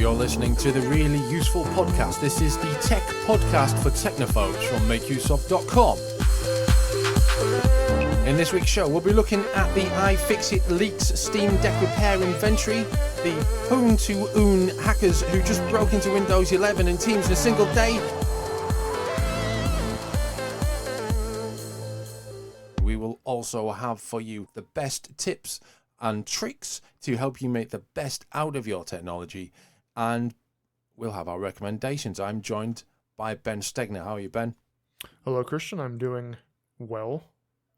You're listening to the Really Useful Podcast. This is the tech podcast for technophobes from makeuseof.com. In this week's show, we'll be looking at the iFixit leaks Steam Deck repair inventory, the Poon to Oon hackers who just broke into Windows 11 and Teams in a single day. We will also have for you the best tips and tricks to help you make the best out of your technology, and we'll have our recommendations. I'm joined by Ben Stegner. How are you, Ben? Hello, Christian. I'm doing well.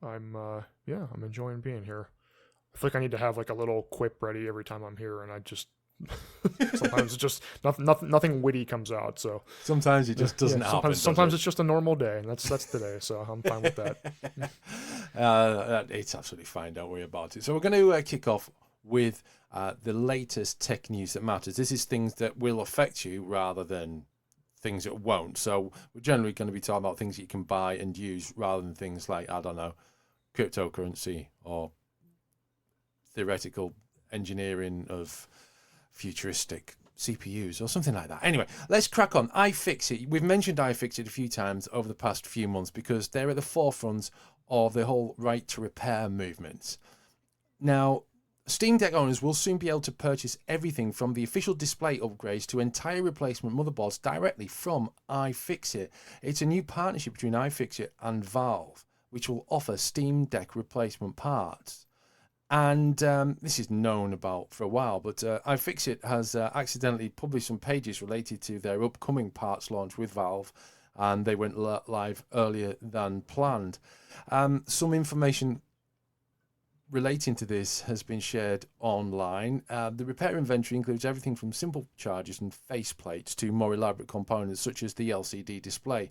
I'm enjoying being here. I feel like I need to have like a little quip ready every time I'm here, and I just sometimes it's just nothing witty comes out. So sometimes it just doesn't happen. Sometimes it's just a normal day, and that's today. So I'm fine with that. It's absolutely fine. Don't worry about it. So we're going to kick off with the latest tech news that matters. This is things that will affect you rather than things that won't. So we're generally going to be talking about things that you can buy and use rather than things like, I don't know, cryptocurrency or theoretical engineering of futuristic CPUs or something like that. Anyway, let's crack on. iFixit. We've mentioned iFixit a few times over the past few months because they're at the forefront of the whole right to repair movement. Now, Steam Deck owners will soon be able to purchase everything from the official display upgrades to entire replacement motherboards directly from iFixit. It's a new partnership between iFixit and Valve, which will offer Steam Deck replacement parts. And this is known about for a while, but iFixit has accidentally published some pages related to their upcoming parts launch with Valve, and they went live earlier than planned. Some information relating to this has been shared online. The repair inventory includes everything from simple chargers and faceplates to more elaborate components such as the LCD display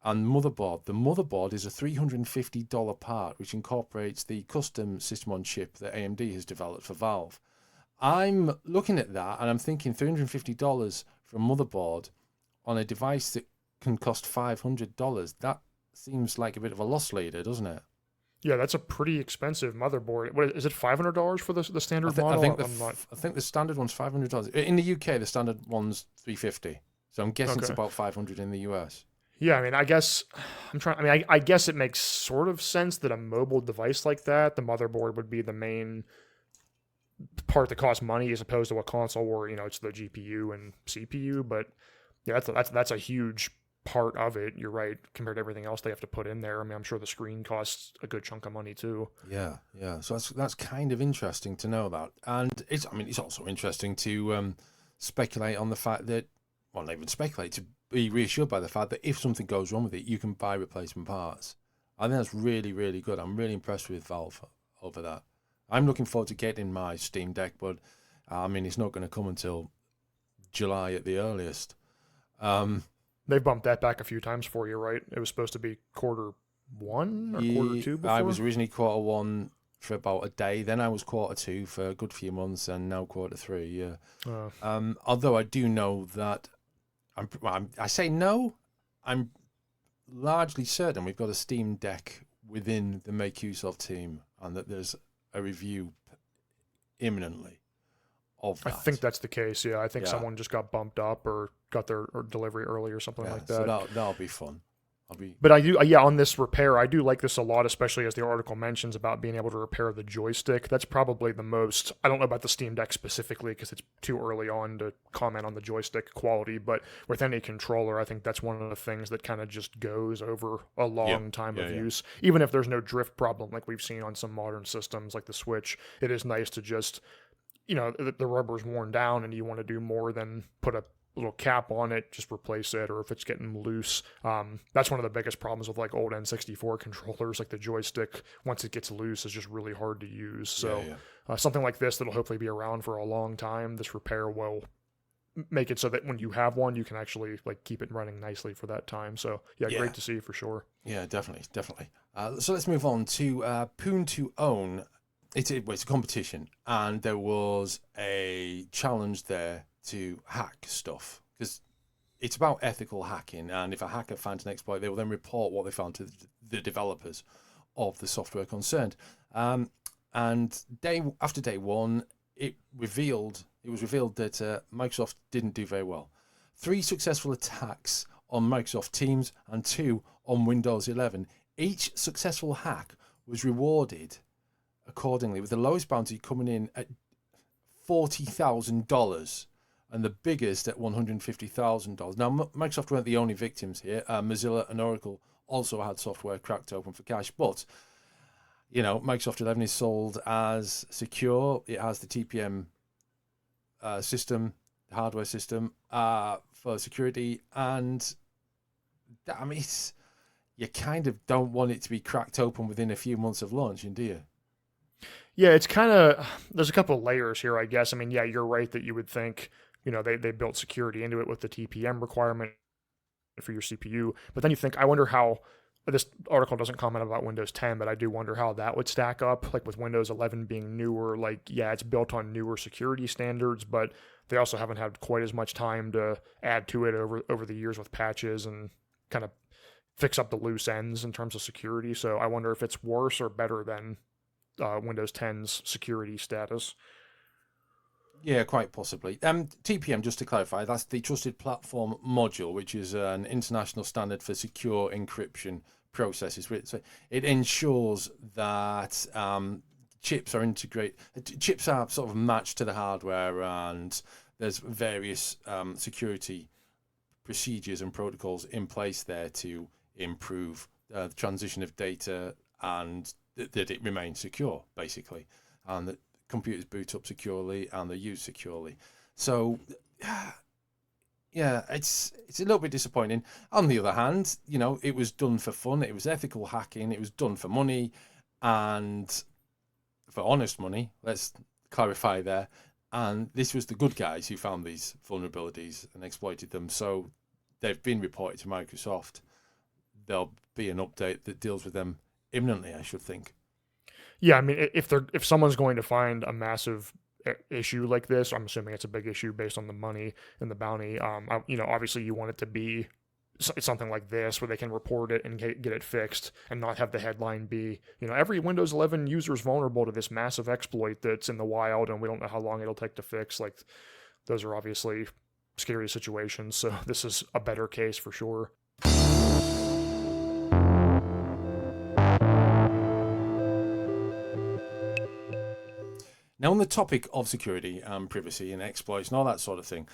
and motherboard. The motherboard is a $350 part which incorporates the custom system on chip that AMD has developed for Valve. I'm looking at that and I'm thinking $350 for a motherboard on a device that can cost $500. That seems like a bit of a loss leader, doesn't it? Yeah, that's a pretty expensive motherboard. What is it? $500 for the standard model? I think the standard one's $500. In the UK, the standard one's $350. So I'm guessing It's about $500 in the US. Yeah, I mean, I guess I guess it makes sort of sense that a mobile device like that, the motherboard would be the main part that costs money as opposed to a console where, it's the GPU and CPU. But yeah, that's a huge part of it. You're right, compared to everything else they have to put in there. I mean, I'm sure the screen costs a good chunk of money too. Yeah. So that's kind of interesting to know about, and it's also interesting to speculate on the fact that, well, not even speculate, to be reassured by the fact that if something goes wrong with it, you can buy replacement parts. I think that's really, really good. I'm really impressed with Valve over that. I'm looking forward to getting my Steam Deck, but it's not going to come until July at the earliest. They've bumped that back a few times for you, right? It was supposed to be quarter one or quarter two before? I was originally quarter one for about a day. Then I was quarter two for a good few months, and now quarter three, yeah. Although I do know that, I say no, I'm largely certain we've got a Steam Deck within the Make Use Of team, and that there's a review imminently of that. I think that's the case, yeah. I think someone just got bumped up or got their delivery early or something like that. So that'll be fun. But I do, on this repair, I do like this a lot, especially as the article mentions about being able to repair the joystick. That's probably the most, I don't know about the Steam Deck specifically because it's too early on to comment on the joystick quality, but with any controller, I think that's one of the things that kind of just goes over a long time of use. Even if there's no drift problem like we've seen on some modern systems like the Switch, it is nice to just, the rubber's worn down and you want to do more than put a little cap on it, just replace it, or if it's getting loose. That's one of the biggest problems with like old N64 controllers, like the joystick, once it gets loose, is just really hard to use. So something like this that'll hopefully be around for a long time, this repair will make it so that when you have one, you can actually like keep it running nicely for that time. So great to see for sure. Yeah, definitely. So let's move on to Poon to Own. It's a competition, and there was a challenge there to hack stuff, because it's about ethical hacking, and if a hacker finds an exploit, they will then report what they found to the developers of the software concerned. And after day one, it was revealed that Microsoft didn't do very well. 3 successful attacks on Microsoft Teams and 2 on Windows 11. Each successful hack was rewarded accordingly, with the lowest bounty coming in at $40,000 and the biggest at $150,000. Now, Microsoft weren't the only victims here. Mozilla and Oracle also had software cracked open for cash, but Microsoft 11 is sold as secure. It has the TPM system, the hardware system for security, and you kind of don't want it to be cracked open within a few months of launching, do you? Yeah, it's kind of, there's a couple of layers here, I guess. I mean, yeah, you're right that you would think, they built security into it with the TPM requirement for your CPU. But then you think, I wonder how, this article doesn't comment about Windows 10, but I do wonder how that would stack up, like with Windows 11 being newer. Like, yeah, it's built on newer security standards, but they also haven't had quite as much time to add to it over the years with patches and kind of fix up the loose ends in terms of security. So I wonder if it's worse or better than Windows 10's security status. Yeah, quite possibly. TPM, just to clarify, that's the Trusted Platform Module, which is an international standard for secure encryption processes. So it ensures that chips are sort of matched to the hardware, and there's various security procedures and protocols in place there to improve the transition of data and that it remains secure, basically, and that computers boot up securely and they're used securely. So, yeah, it's a little bit disappointing. On the other hand, it was done for fun. It was ethical hacking. It was done for money, and for honest money. Let's clarify there. And this was the good guys who found these vulnerabilities and exploited them. So they've been reported to Microsoft. There'll be an update that deals with them imminently, I should think. Yeah, I mean, if someone's going to find a massive issue like this, I'm assuming it's a big issue based on the money and the bounty. Obviously you want it to be something like this where they can report it and get it fixed and not have the headline be, every Windows 11 user is vulnerable to this massive exploit that's in the wild and we don't know how long it'll take to fix. Like, those are obviously scary situations. So this is a better case for sure. Now, on the topic of security and privacy and exploits and all that sort of thing,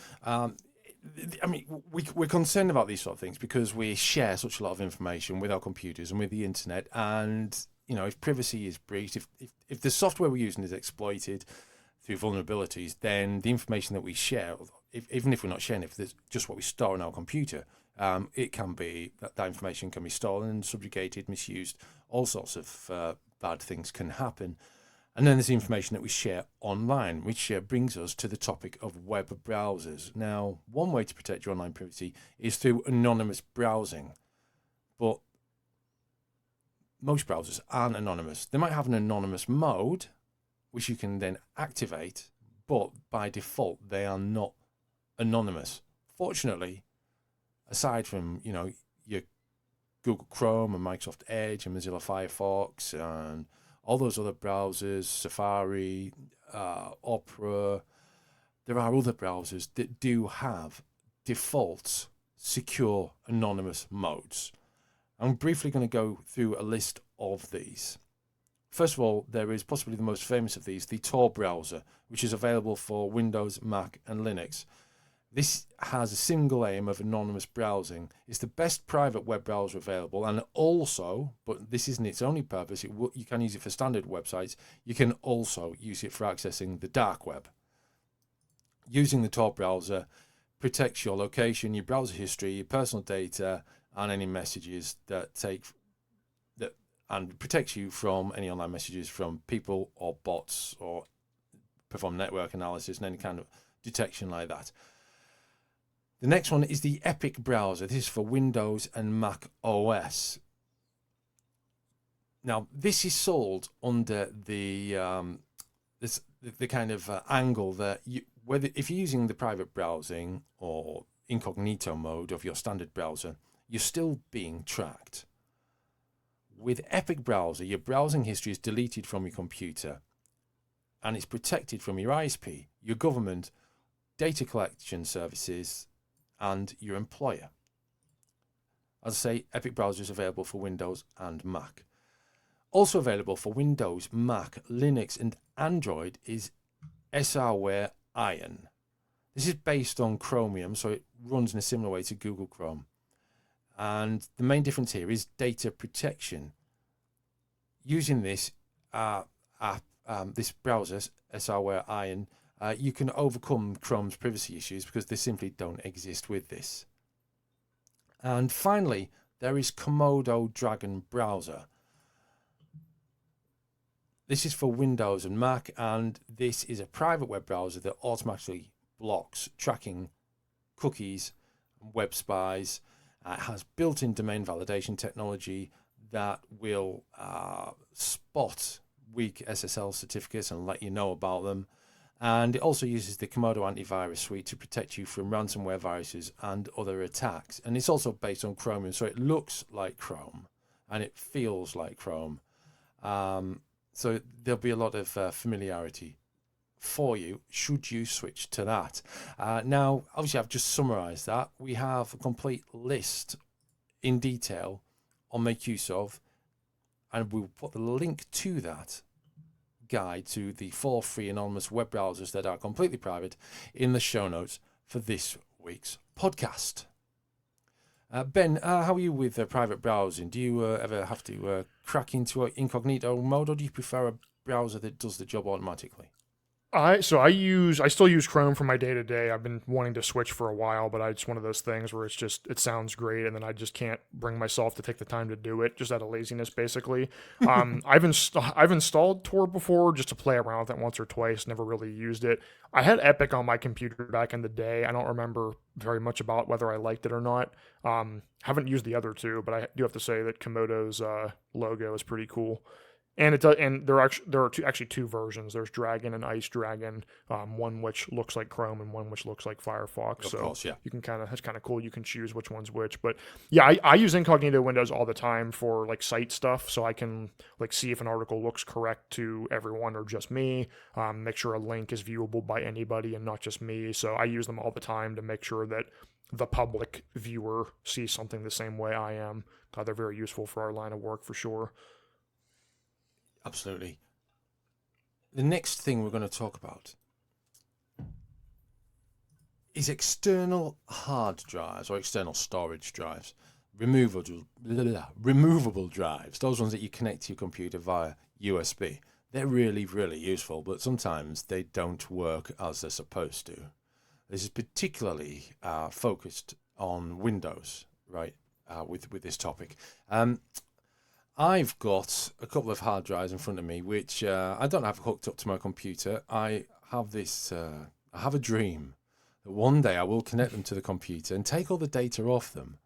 we're concerned about these sort of things because we share such a lot of information with our computers and with the internet. And, if privacy is breached, if the software we're using is exploited through vulnerabilities, then the information that we share, even if we're not sharing it, if it's just what we store on our computer, it can be that information can be stolen, subjugated, misused. All sorts of bad things can happen. And then there's the information that we share online, which brings us to the topic of web browsers. Now, one way to protect your online privacy is through anonymous browsing. But most browsers aren't anonymous. They might have an anonymous mode, which you can then activate, but by default, they are not anonymous. Fortunately, aside from, your Google Chrome and Microsoft Edge and Mozilla Firefox and all those other browsers, Safari, Opera, there are other browsers that do have default secure anonymous modes. I'm briefly going to go through a list of these. First of all, there is possibly the most famous of these, the Tor Browser, which is available for Windows, Mac, and Linux. This has a single aim of anonymous browsing. It's the best private web browser available, and also, but this isn't its only purpose, you can use it for standard websites. You can also use it for accessing the dark web. Using the Tor browser protects your location, your browser history, your personal data, and any messages and protects you from any online messages from people or bots, or perform network analysis and any kind of detection like that. The next one is the Epic browser. This is for Windows and Mac OS. Now, this is sold under the kind of angle that if you're using the private browsing or incognito mode of your standard browser, you're still being tracked. With Epic browser, your browsing history is deleted from your computer, and it's protected from your ISP, your government, data collection services, and your employer. As I say, Epic Browser is available for Windows and Mac. Also available for Windows, Mac, Linux, and Android is SRware Iron. This is based on Chromium, so it runs in a similar way to Google Chrome. And the main difference here is data protection. Using this this browser, SRware Iron, you can overcome Chrome's privacy issues because they simply don't exist with this. And finally, there is Komodo Dragon Browser. This is for Windows and Mac, and this is a private web browser that automatically blocks tracking, cookies, web spies. It has built-in domain validation technology that will spot weak SSL certificates and let you know about them. And it also uses the Komodo antivirus suite to protect you from ransomware viruses and other attacks. And it's also based on Chromium, so it looks like Chrome and it feels like Chrome. So there'll be a lot of familiarity for you should you switch to that. Now, obviously, I've just summarized that. We have a complete list in detail on Make Use Of, and we'll put the link to that guide to the 4 free anonymous web browsers that are completely private in the show notes for this week's podcast. Ben, how are you with private browsing? Do you ever have to crack into incognito mode, or do you prefer a browser that does the job automatically? I still use Chrome for my day-to-day. I've been wanting to switch for a while, but it's one of those things where it sounds great, and then I just can't bring myself to take the time to do it, just out of laziness, basically. I've installed Tor before just to play around with it once or twice, never really used it. I had Epic on my computer back in the day. I don't remember very much about whether I liked it or not. Haven't used the other two, but I do have to say that Komodo's logo is pretty cool. And there are two versions. There's Dragon and Ice Dragon, one which looks like Chrome and one which looks like Firefox. Of course, yeah. You can that's kind of cool. You can choose which one's which. But yeah, I use incognito windows all the time for like site stuff, so I can like see if an article looks correct to everyone or just me. Make sure a link is viewable by anybody and not just me. So I use them all the time to make sure that the public viewer sees something the same way I am. They're very useful for our line of work for sure. Absolutely. The next thing we're going to talk about is external hard drives or external storage drives, removable drives, those ones that you connect to your computer via USB. They're really, really useful, but sometimes they don't work as they're supposed to. This is particularly focused on Windows, right, with this topic. I've got a couple of hard drives in front of me, which I don't have hooked up to my computer. I have a dream that one day I will connect them to the computer and take all the data off them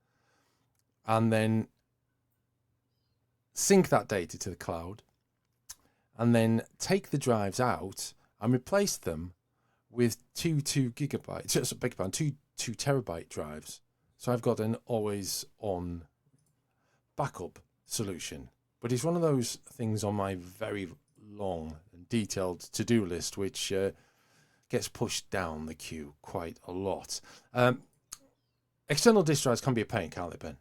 and then sync that data to the cloud and then take the drives out and replace them with two terabyte drives. So I've got an always on backup solution, but it's one of those things on my very long and detailed to-do list which gets pushed down the queue quite a lot. External disk drives can be a pain, can't they, Ben?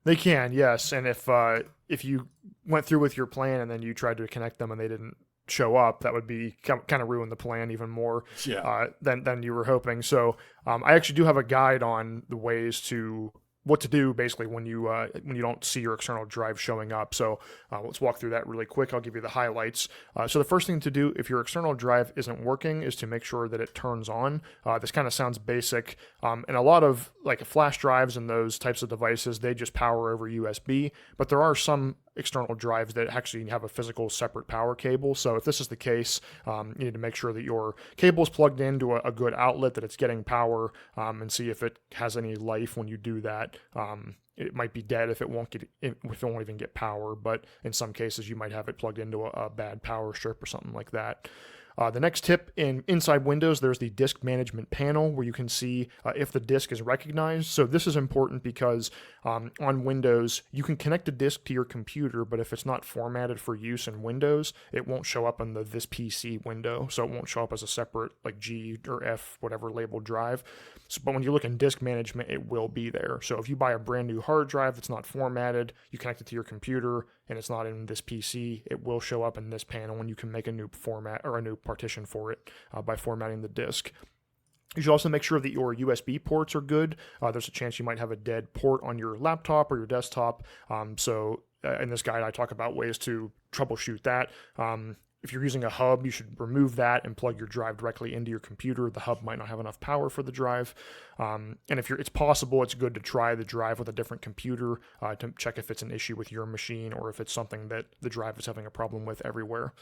They can, yes. And if you went through with your plan and then you tried to connect them and they didn't show up, that would be kind of ruin the plan even more than you were hoping. So I actually do have a guide on the ways to what to do basically when you don't see your external drive showing up. So let's walk through that really quick. I'll give you the highlights. So the first thing to do if your external drive isn't working is to make sure that it turns on. This kind of sounds basic. And a lot of like flash drives and those types of devices, they just power over USB, but there are some external drives that actually have a physical separate power cable. So if this is the case, you need to make sure that your cable is plugged into a good outlet, that it's getting power, and see if it has any life when you do that. It might be dead if it won't even get power, but in some cases you might have it plugged into a bad power strip or something like that. The next tip, inside Windows, there's the disk management panel where you can see if the disk is recognized. So this is important because on Windows, you can connect a disk to your computer, but if it's not formatted for use in Windows, it won't show up in this PC window. So it won't show up as a separate like G or F, whatever labeled drive. But when you look in disk management, it will be there. So if you buy a brand new hard drive that's not formatted, you connect it to your computer, and it's not in this PC, it will show up in this panel, and you can make a new format or a new partition for it by formatting the disk. You should also make sure that your USB ports are good. There's a chance you might have a dead port on your laptop or your desktop. So in this guide, I talk about ways to troubleshoot that. If you're using a hub, you should remove that and plug your drive directly into your computer. The hub might not have enough power for the drive. And if it's possible, it's good to try the drive with a different computer to check if it's an issue with your machine or if it's something that the drive is having a problem with everywhere.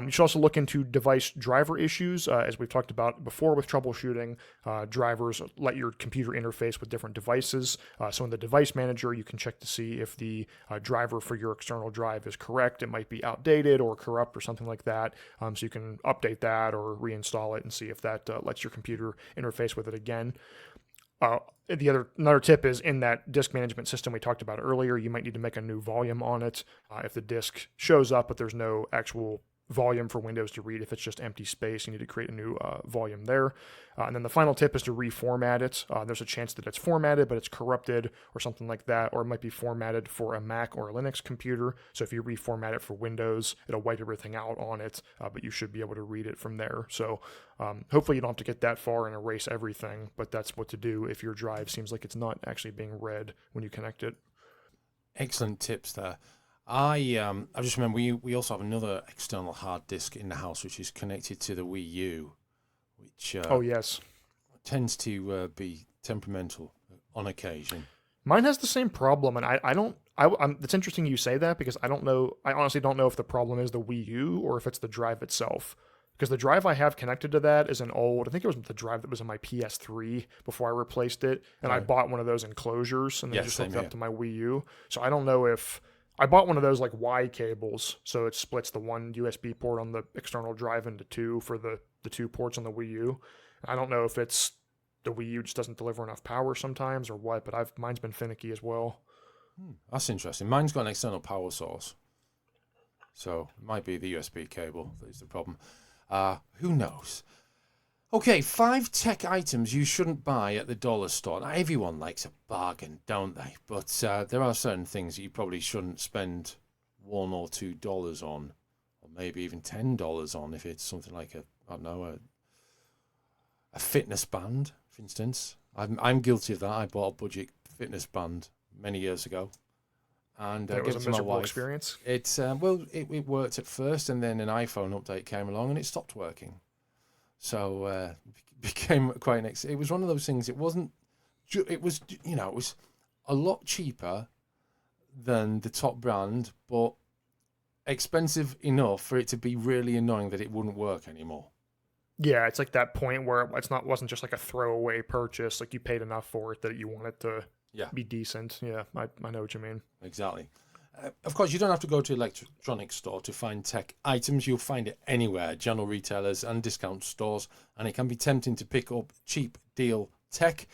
You should also look into device driver issues. As we've talked about before with troubleshooting, drivers let your computer interface with different devices. So in the device manager, you can check to see if the driver for your external drive is correct. It might be outdated or corrupt or something like that. So you can update that or reinstall it and see if that lets your computer interface with it again. Another tip is in that disk management system we talked about earlier, you might need to make a new volume on it. If the disk shows up, but there's no actual volume for Windows to read, if it's just empty space, you need to create a new volume there. And then the final tip is to reformat it. There's a chance that it's formatted, but it's corrupted or something like that, or it might be formatted for a Mac or a Linux computer. So if you reformat it for Windows, it'll wipe everything out on it, but you should be able to read it from there. So hopefully you don't have to get that far and erase everything, but that's what to do if your drive seems like it's not actually being read when you connect it. Excellent tips there. I just remember we also have another external hard disk in the house which is connected to the Wii U, which oh yes, tends to be temperamental on occasion. Mine has the same problem, and it's interesting you say that because I honestly don't know if the problem is the Wii U or if it's the drive itself. Because the drive I have connected to that is an old, I think it was the drive that was in my PS3 before I replaced it, and I bought one of those enclosures and then just hooked it up to my Wii U. So I don't know if I bought one of those like Y cables, so it splits the one USB port on the external drive into two for the two ports on the Wii U. I don't know if it's the Wii U just doesn't deliver enough power sometimes or what, but mine's been finicky as well. That's interesting. Mine's got an external power source, so it might be the USB cable that is the problem. Who knows? Okay, 5 tech items you shouldn't buy at the dollar store. Now, everyone likes a bargain, don't they? But there are certain things that you probably shouldn't spend $1 or $2 on, or maybe even $10 on if it's something like a fitness band, for instance. I'm guilty of that. I bought a budget fitness band many years ago, and it was a miserable experience. It worked at first, and then an iPhone update came along, and it stopped working. So it became quite it was one of those things. It was a lot cheaper than the top brand, but expensive enough for it to be really annoying that it wouldn't work anymore. Yeah, it's like that point where it wasn't just like a throwaway purchase. Like you paid enough for it that you want it to be decent. Yeah, I know what you mean. Exactly. Of course, you don't have to go to an electronics store to find tech items. You'll find it anywhere, general retailers and discount stores, and it can be tempting to pick up cheap deal tech.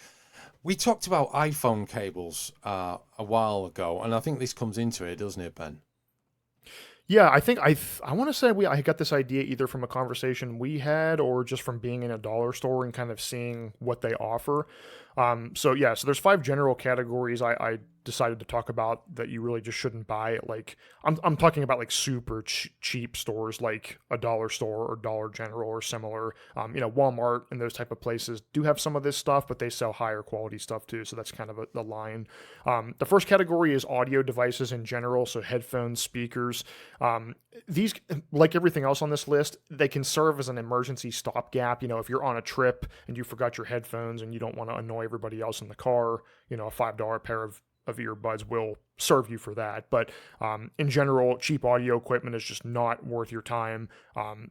We talked about iPhone cables a while ago, and I think this comes into it, doesn't it, Ben? Yeah, I think I want to say I got this idea either from a conversation we had or just from being in a dollar store and kind of seeing what they offer. So there's 5 general categories I decided to talk about that you really just shouldn't buy at, like, I'm talking about like super cheap stores like a dollar store or Dollar General or similar. Walmart and those type of places do have some of this stuff, but they sell higher quality stuff too. So that's kind of the line. The first category is audio devices in general. So headphones, speakers. These, like everything else on this list, they can serve as an emergency stopgap. If you're on a trip and you forgot your headphones and you don't want to annoy everybody else in the car, a $5 pair of of earbuds will serve you for that. But in general, cheap audio equipment is just not worth your time.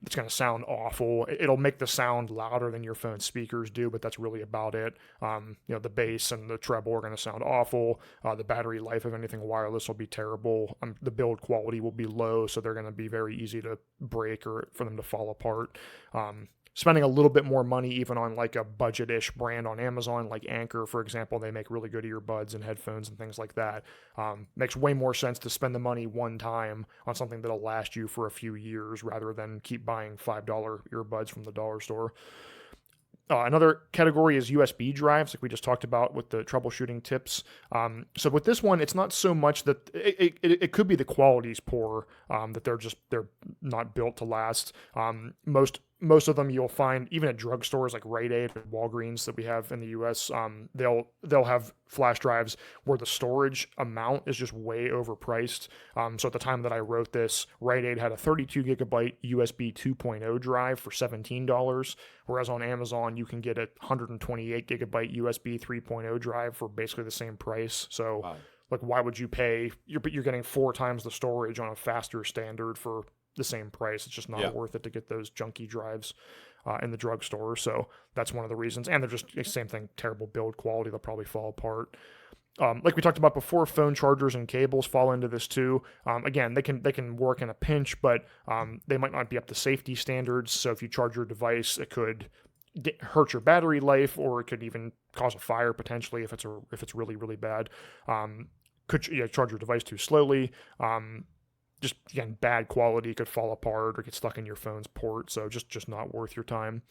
It's going to sound awful. It'll make the sound louder than your phone speakers do, but that's really about it. The bass and the treble are going to sound awful. The battery life of anything wireless will be terrible. The build quality will be low, so they're going to be very easy to break or for them to fall apart. Spending a little bit more money even on like a budget-ish brand on Amazon, like Anker, for example, they make really good earbuds and headphones and things like that. Makes way more sense to spend the money one time on something that'll last you for a few years rather than keep buying $5 earbuds from the dollar store. Another category is USB drives, like we just talked about with the troubleshooting tips. So with this one, it's not so much that it could be the quality's poor, that they're not built to last. Most of them you'll find even at drugstores like Rite Aid and Walgreens that we have in the US, they'll have flash drives where the storage amount is just way overpriced. So at the time that I wrote this, Rite Aid had a 32 gigabyte USB 2.0 drive for $17, whereas on Amazon you can get a 128 gigabyte USB 3.0 drive for basically the same price. So Wow. like, why would you pay? You're getting 4 times the storage on a faster standard for the same price. It's just not worth it to get those junky drives in the drugstore. So that's one of the reasons. And they're just the same thing, terrible build quality. They'll probably fall apart. Like we talked about before, phone chargers and cables fall into this too. Again, they can work in a pinch, but they might not be up to safety standards. So if you charge your device, it could hurt your battery life, or it could even cause a fire potentially if it's really, really bad. Could charge your device too slowly. Just again, bad quality, could fall apart or get stuck in your phone's port. So just not worth your time.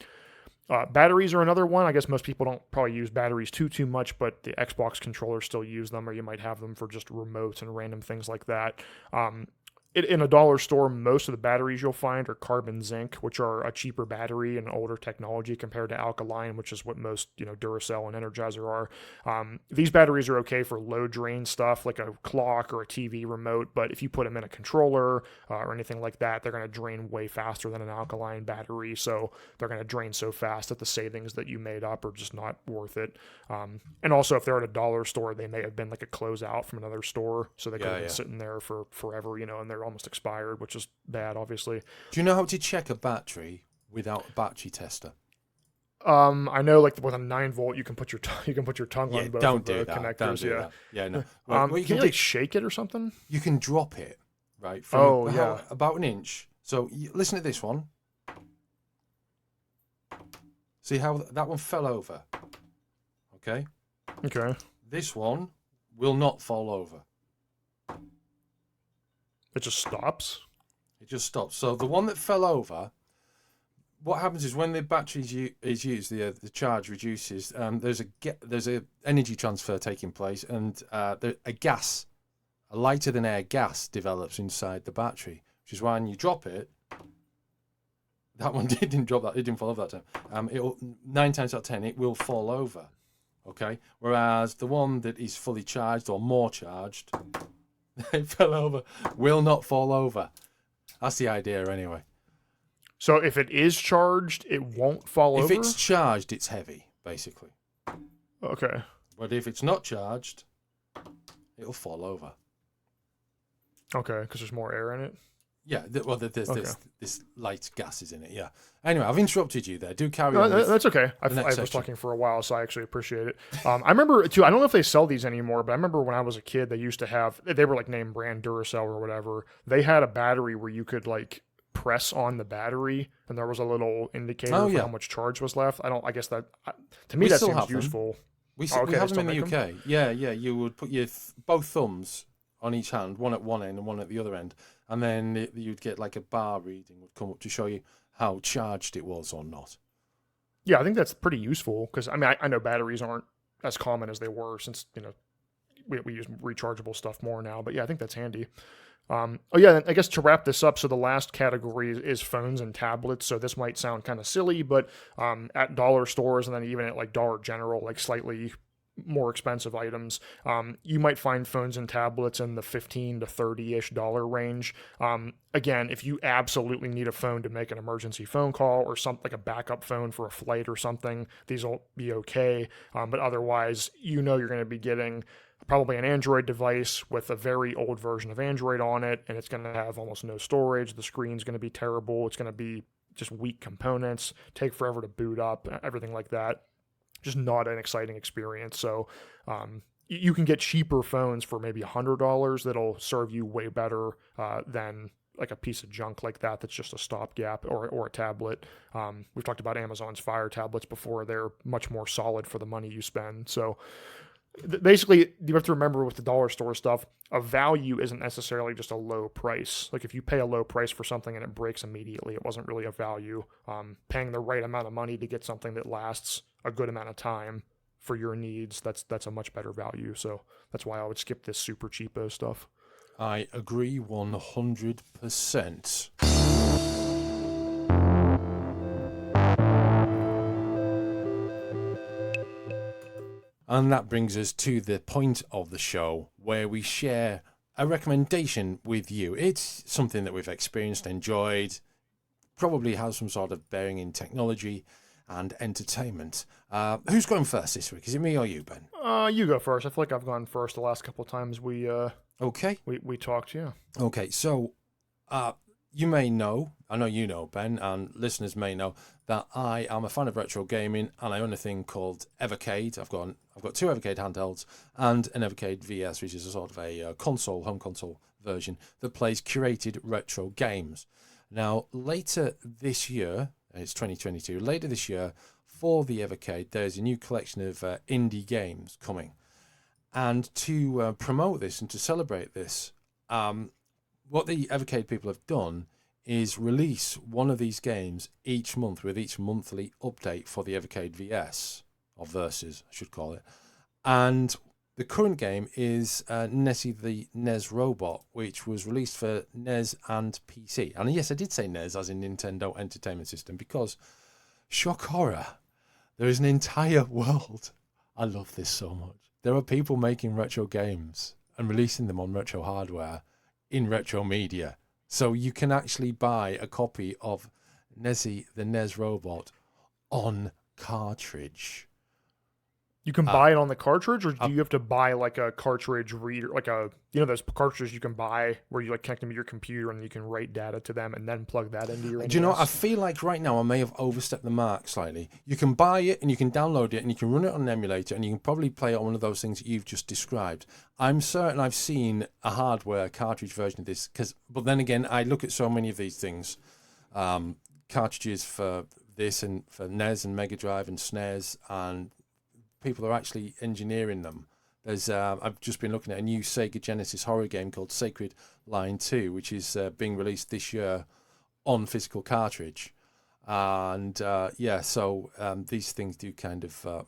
Batteries are another one. I guess most people don't probably use batteries too much, but the Xbox controllers still use them, or you might have them for just remotes and random things like that. In a dollar store, most of the batteries you'll find are carbon zinc, which are a cheaper battery and older technology compared to alkaline, which is what most Duracell and Energizer are. These batteries are okay for low drain stuff like a clock or a TV remote, but if you put them in a controller or anything like that, they're going to drain way faster than an alkaline battery. So they're going to drain so fast that the savings that you made up are just not worth it. And also, if they're at a dollar store, they may have been like a closeout from another store, so they could have been sitting there for forever, and they're almost expired, which is bad, obviously. Do you know how to check a battery without a battery tester? I know, like with a 9-volt, you can put your tongue on both of the connectors. Don't do that. Yeah, no. Can you like shake it or something? You can drop it, right? From about an inch. So listen to this one. See how that one fell over? Okay. Okay. This one will not fall over. It just stops? It just stops. So the one that fell over, what happens is when the battery is used, the charge reduces. There's a energy transfer taking place, and a lighter than air gas develops inside the battery, which is why when you drop it, that one didn't drop that. It didn't fall over that time. 9 times out of 10, it will fall over. Okay. Whereas the one that is fully charged or more charged, it fell over, will not fall over. That's the idea anyway. So if it is charged, it won't fall over? If it's charged, it's heavy, basically. Okay. But if it's not charged, it'll fall over. Okay, because there's more air in it? Yeah, there's this light gases in it, yeah. Anyway, I've interrupted you there. Do carry on. That's okay. I was talking for a while, so I actually appreciate it. I remember, too, I don't know if they sell these anymore, but I remember when I was a kid, they used to have, they were like name brand Duracell or whatever. They had a battery where you could like press on the battery, and there was a little indicator for how much charge was left. I guess that, to me, that seems useful. We have them in the UK. Yeah, you would put your both thumbs on each hand, one at one end and one at the other end, and then you'd get like a bar reading would come up to show you how charged it was or not. Yeah, I think that's pretty useful because I know batteries aren't as common as they were since we use rechargeable stuff more now. But yeah, I think that's handy. I guess to wrap this up, so the last category is phones and tablets. So this might sound kind of silly, but at dollar stores and then even at like Dollar General, like slightly more expensive items, you might find phones and tablets in the $15 to $30-ish range. Again, if you absolutely need a phone to make an emergency phone call or something like a backup phone for a flight or something, these will be okay. But otherwise, you're going to be getting probably an Android device with a very old version of Android on it, and it's going to have almost no storage. The screen's going to be terrible. It's going to be just weak components, take forever to boot up, everything like that. Just not an exciting experience. So you can get cheaper phones for maybe $100 that'll serve you way better than like a piece of junk like that that's just a stopgap, or a tablet. We've talked about Amazon's Fire tablets before. They're much more solid for the money you spend. So basically, you have to remember with the dollar store stuff, a value isn't necessarily just a low price. Like if you pay a low price for something and it breaks immediately, it wasn't really a value. Paying the right amount of money to get something that lasts a good amount of time for your needs, that's a much better value. So that's why I would skip this super cheapo stuff. I agree 100%. And that brings us to the point of the show where we share a recommendation with you. It's something that we've experienced, enjoyed, probably has some sort of bearing in technology and entertainment. Who's going first this week? Is it me or you, Ben? You go first. I feel like I've gone first the last couple of times we talked, yeah. Okay, so you may know, I know you know, Ben, and listeners may know that I am a fan of retro gaming, and I own a thing called Evercade. I've got two Evercade handhelds and an Evercade VS, which is a sort of a home console version that plays curated retro games. Now, later this year, it's 2022, later this year, for the Evercade, there's a new collection of indie games coming. And to promote this and to celebrate this, what the Evercade people have done is release one of these games each month with each monthly update for the Evercade VS, or Versus, I should call it. And the current game is Nessie the NES Robot, which was released for NES and PC. And yes, I did say NES as in Nintendo Entertainment System, because, shock horror, there is an entire world. I love this so much. There are people making retro games and releasing them on retro hardware in retro media. So you can actually buy a copy of Nessie the NES Robot on cartridge. You can buy it on the cartridge, or do you have to buy like a cartridge reader, like those cartridges you can buy where you like connect them to your computer and you can write data to them and then plug that into your NES? Do you know what? I feel like right now I may have overstepped the mark slightly. You can buy it and you can download it and you can run it on an emulator and you can probably play it on one of those things that you've just described. I'm certain I've seen a hardware cartridge version of this, but then again, I look at so many of these things, cartridges for this and for NES and Mega Drive and SNES, and people are actually engineering them. There's I've just been looking at a new Sega Genesis horror game called Sacred Line 2, which is being released this year on physical cartridge. And so these things do kind of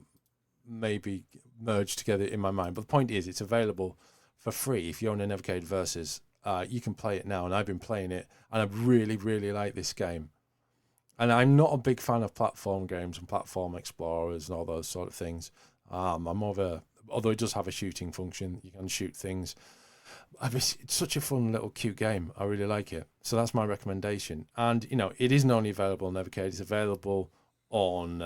maybe merge together in my mind. But the point is, it's available for free. If you own an Evercade Versus, you can play it now. And I've been playing it, and I really, really like this game. And I'm not a big fan of platform games and platform explorers and all those sort of things. I'm more of a, although it does have a shooting function, you can shoot things. It's such a fun little cute game. I really like it. So that's my recommendation. And it isn't only available on Evercade; it's available on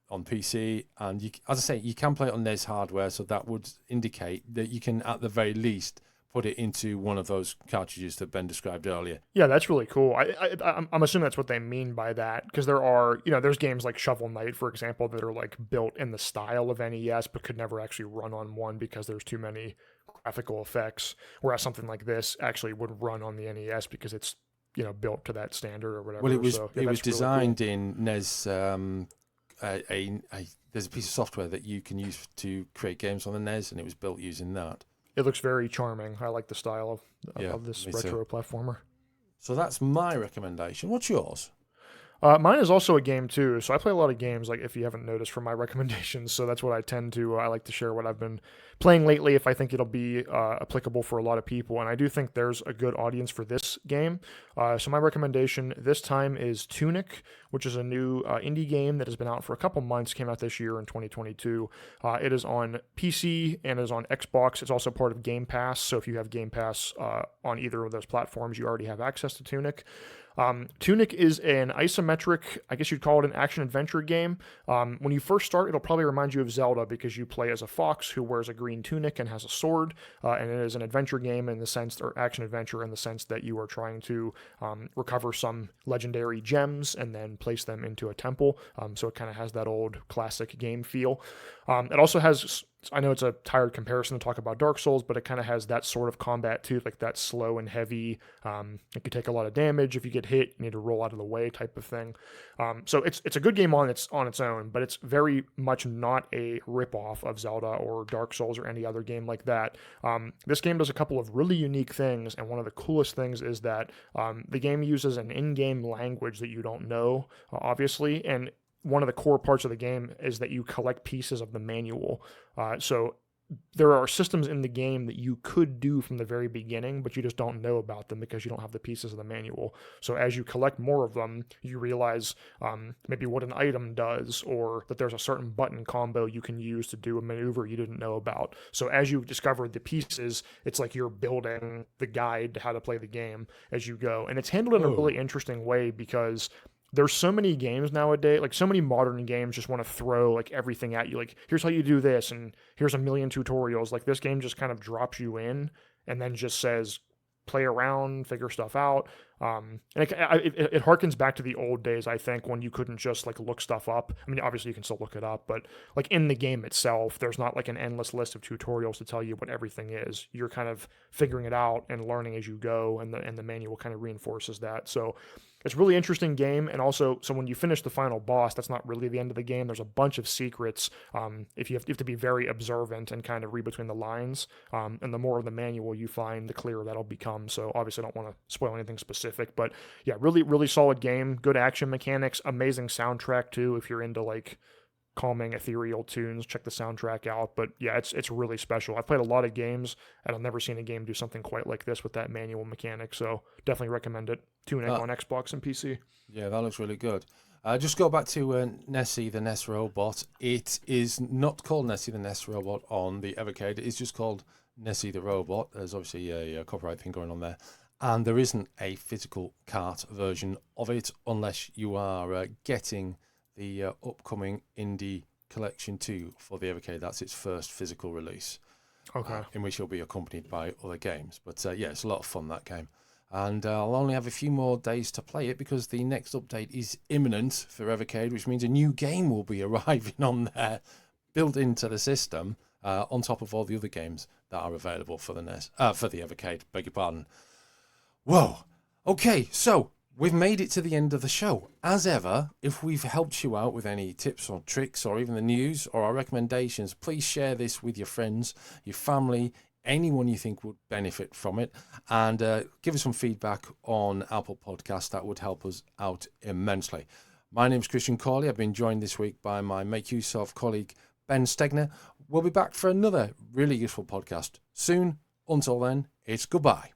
PC. And as I say, you can play it on NES hardware. So that would indicate that you can, at the very least, put it into one of those cartridges that Ben described earlier. Yeah, that's really cool. I'm assuming that's what they mean by that, because there are, there's games like Shovel Knight, for example, that are like built in the style of NES, but could never actually run on one because there's too many graphical effects. Whereas something like this actually would run on the NES because it's, built to that standard or whatever. Well, it was really designed cool. in NES. There's a piece of software that you can use to create games on the NES, and it was built using that. It looks very charming. I like the style of this retro platformer. So that's my recommendation. What's yours? Mine is also a game too. So I play a lot of games, like if you haven't noticed from my recommendations. So that's what I tend to, I like to share what I've been playing lately if I think it'll be applicable for a lot of people. And I do think there's a good audience for this game. So my recommendation this time is Tunic, which is a new indie game that has been out for a couple months, came out this year in 2022. It is on PC and is on Xbox. It's also part of Game Pass, so if you have Game Pass on either of those platforms, you already have access to Tunic. Tunic is an isometric, I guess you'd call it an action-adventure game. When you first start, it'll probably remind you of Zelda because you play as a fox who wears a green tunic and has a sword, and it is an adventure game in the sense, or action-adventure in the sense that you are trying to recover some legendary gems and then place them into a temple, so it kind of has that old classic game feel. It also has, I know it's a tired comparison to talk about Dark Souls, but it kind of has that sort of combat too, like that slow and heavy, it could take a lot of damage. If you get hit, you need to roll out of the way type of thing. So it's a good game on its own, but it's very much not a ripoff of Zelda or Dark Souls or any other game like that. This game does a couple of really unique things, and one of the coolest things is that the game uses an in-game language that you don't know, obviously, and one of the core parts of the game is that you collect pieces of the manual. So there are systems in the game that you could do from the very beginning, but you just don't know about them because you don't have the pieces of the manual. So as you collect more of them, you realize maybe what an item does, or that there's a certain button combo you can use to do a maneuver you didn't know about. So as you discover the pieces, it's like you're building the guide to how to play the game as you go. And it's handled in a really interesting way because there's so many games nowadays, like so many modern games just want to throw like everything at you. Like, here's how you do this, and here's a million tutorials. Like, this game just kind of drops you in and then just says, play around, figure stuff out. And it harkens back to the old days, I think, when you couldn't just like look stuff up. I mean, obviously you can still look it up, but like in the game itself, there's not like an endless list of tutorials to tell you what everything is. You're kind of figuring it out and learning as you go, and the manual kind of reinforces that. So it's a really interesting game, and also, so when you finish the final boss, that's not really the end of the game. There's a bunch of secrets. If you have to be very observant and kind of read between the lines, and the more of the manual you find, the clearer that'll become. So obviously I don't want to spoil anything specific, but yeah, really, really solid game. Good action mechanics, amazing soundtrack too. If you're into like calming ethereal tunes, check the soundtrack out. But yeah, it's really special. I've played a lot of games and I've never seen a game do something quite like this with that manual mechanic, so definitely recommend it. Tunic on Xbox and PC. Yeah, that looks really good. Just go back to Nessie the Nest Robot. It is not called Nessie the Nest Robot on the Evercade. It's just called Nessie the Robot. There's obviously a copyright thing going on there, and there isn't a physical cart version of it unless you are getting the upcoming Indie Collection 2 for the Evercade. That's its first physical release. Okay. In which you'll be accompanied by other games. But yeah, it's a lot of fun, that game. And I'll only have a few more days to play it because the next update is imminent for Evercade, which means a new game will be arriving on there, built into the system, on top of all the other games that are available for the for the Evercade. Beg your pardon. Whoa. Okay, so we've made it to the end of the show. As ever, if we've helped you out with any tips or tricks or even the news or our recommendations, please share this with your friends, your family, anyone you think would benefit from it, and give us some feedback on Apple Podcasts. That would help us out immensely. My name's Christian Corley. I've been joined this week by my Make Use Of colleague, Ben Stegner. We'll be back for another really useful podcast soon. Until then, it's goodbye.